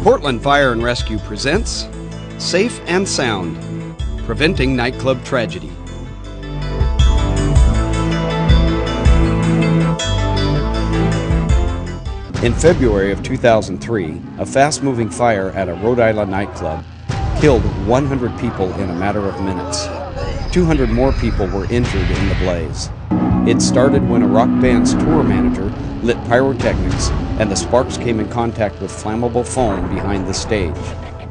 Portland Fire and Rescue presents Safe and Sound, Preventing Nightclub Tragedy. In February of 2003, a fast-moving fire at a Rhode Island nightclub killed 100 people in a matter of minutes. 200 more people were injured in the blaze. It started when a rock band's tour manager lit pyrotechnics and the sparks came in contact with flammable foam behind the stage.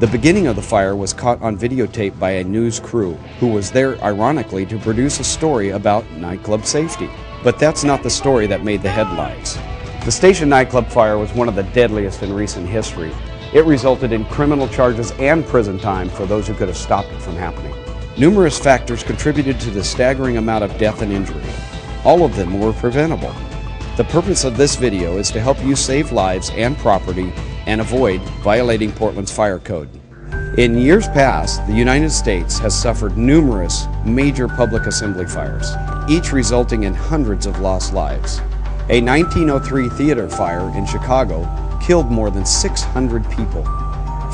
The beginning of the fire was caught on videotape by a news crew who was there ironically to produce a story about nightclub safety. But that's not the story that made the headlines. The Station nightclub fire was one of the deadliest in recent history. It resulted in criminal charges and prison time for those who could have stopped it from happening. Numerous factors contributed to the staggering amount of death and injury. All of them were preventable. The purpose of this video is to help you save lives and property and avoid violating Portland's fire code. In years past, the United States has suffered numerous major public assembly fires, each resulting in hundreds of lost lives. A 1903 theater fire in Chicago killed more than 600 people.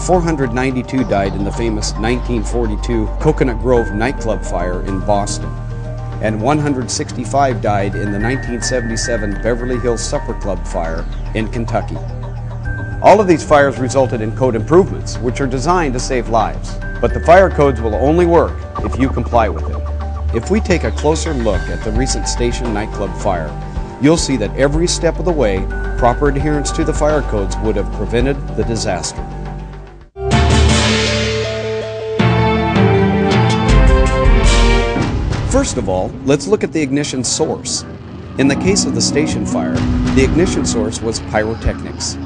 492 died in the famous 1942 Coconut Grove nightclub fire in Boston, and 165 died in the 1977 Beverly Hills Supper Club fire in Kentucky. All of these fires resulted in code improvements, which are designed to save lives. But the fire codes will only work if you comply with them. If we take a closer look at the recent Station nightclub fire, you'll see that every step of the way, proper adherence to the fire codes would have prevented the disaster. First of all, let's look at the ignition source. In the case of the Station fire, the ignition source was pyrotechnics.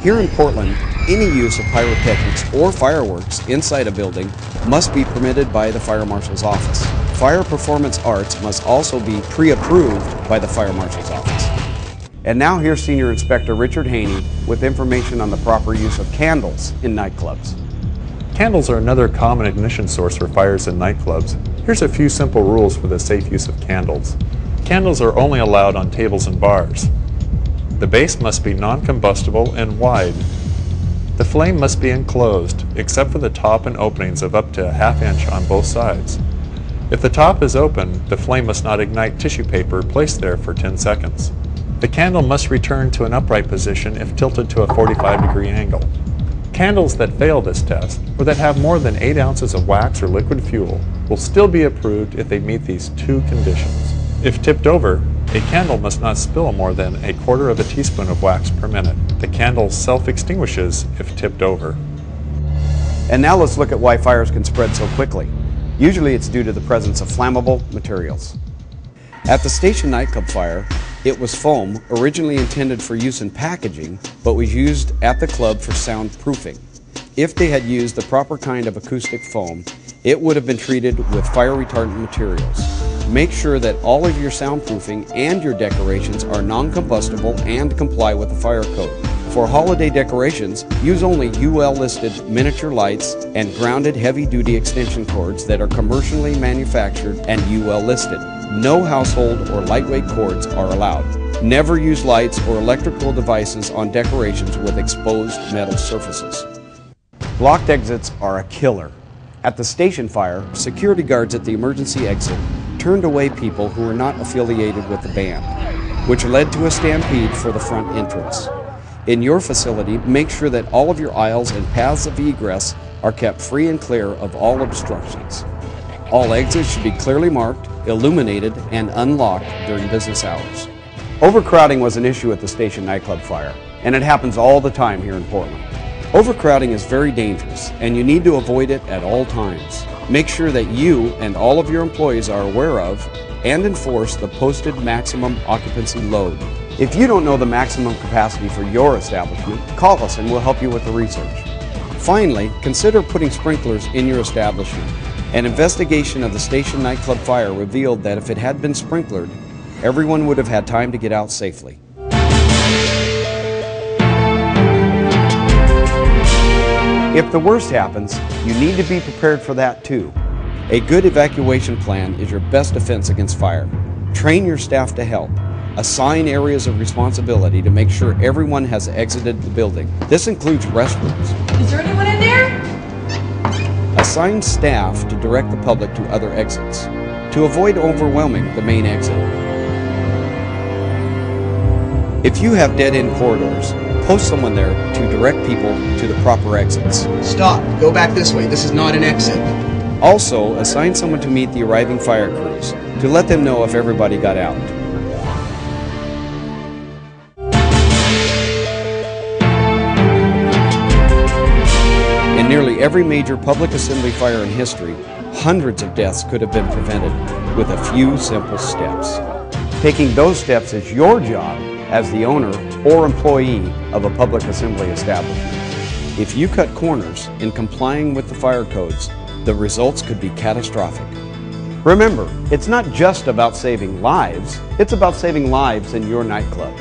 Here in Portland, any use of pyrotechnics or fireworks inside a building must be permitted by the Fire Marshal's office. Fire performance arts must also be pre-approved by the Fire Marshal's office. And now here's Senior Inspector Richard Haney with information on the proper use of candles in nightclubs. Candles are another common ignition source for fires in nightclubs. Here's a few simple rules for the safe use of candles. Candles are only allowed on tables and bars. The base must be non-combustible and wide. The flame must be enclosed, except for the top and openings of up to a ½ inch on both sides. If the top is open, the flame must not ignite tissue paper placed there for 10 seconds. The candle must return to an upright position if tilted to a 45-degree angle. Candles that fail this test, or that have more than 8 ounces of wax or liquid fuel, will still be approved if they meet these two conditions. If tipped over, a candle must not spill more than 1/4 teaspoon of wax per minute. The candle self-extinguishes if tipped over. And now let's look at why fires can spread so quickly. Usually it's due to the presence of flammable materials. At the Station nightclub fire, it was foam originally intended for use in packaging, but was used at the club for soundproofing. If they had used the proper kind of acoustic foam, it would have been treated with fire retardant materials. Make sure that all of your soundproofing and your decorations are non-combustible and comply with the fire code. For holiday decorations, use only UL-listed miniature lights and grounded heavy-duty extension cords that are commercially manufactured and UL-listed. No household or lightweight cords are allowed. Never use lights or electrical devices on decorations with exposed metal surfaces. Blocked exits are a killer. At the Station fire, security guards at the emergency exit turned away people who were not affiliated with the band, which led to a stampede for the front entrance. In your facility, make sure that all of your aisles and paths of egress are kept free and clear of all obstructions. All exits should be clearly marked, illuminated, and unlocked during business hours. Overcrowding was an issue at the Station nightclub fire, and it happens all the time here in Portland. Overcrowding is very dangerous, and you need to avoid it at all times. Make sure that you and all of your employees are aware of and enforce the posted maximum occupancy load. If you don't know the maximum capacity for your establishment, call us and we'll help you with the research. Finally, consider putting sprinklers in your establishment. An investigation of the Station nightclub fire revealed that if it had been sprinklered, everyone would have had time to get out safely. If the worst happens, you need to be prepared for that too. A good evacuation plan is your best defense against fire. Train your staff to help. Assign areas of responsibility to make sure everyone has exited the building. This includes restrooms. Is there anyone in there? Assign staff to direct the public to other exits, to avoid overwhelming the main exit. If you have dead-end corridors, post someone there to direct people to the proper exits. Stop. Go back this way. This is not an exit. Also, assign someone to meet the arriving fire crews, to let them know if everybody got out. In nearly every major public assembly fire in history, hundreds of deaths could have been prevented with a few simple steps. Taking those steps is your job as the owner or employee of a public assembly establishment. If you cut corners in complying with the fire codes, the results could be catastrophic. Remember, it's not just about saving lives, it's about saving lives in your nightclub.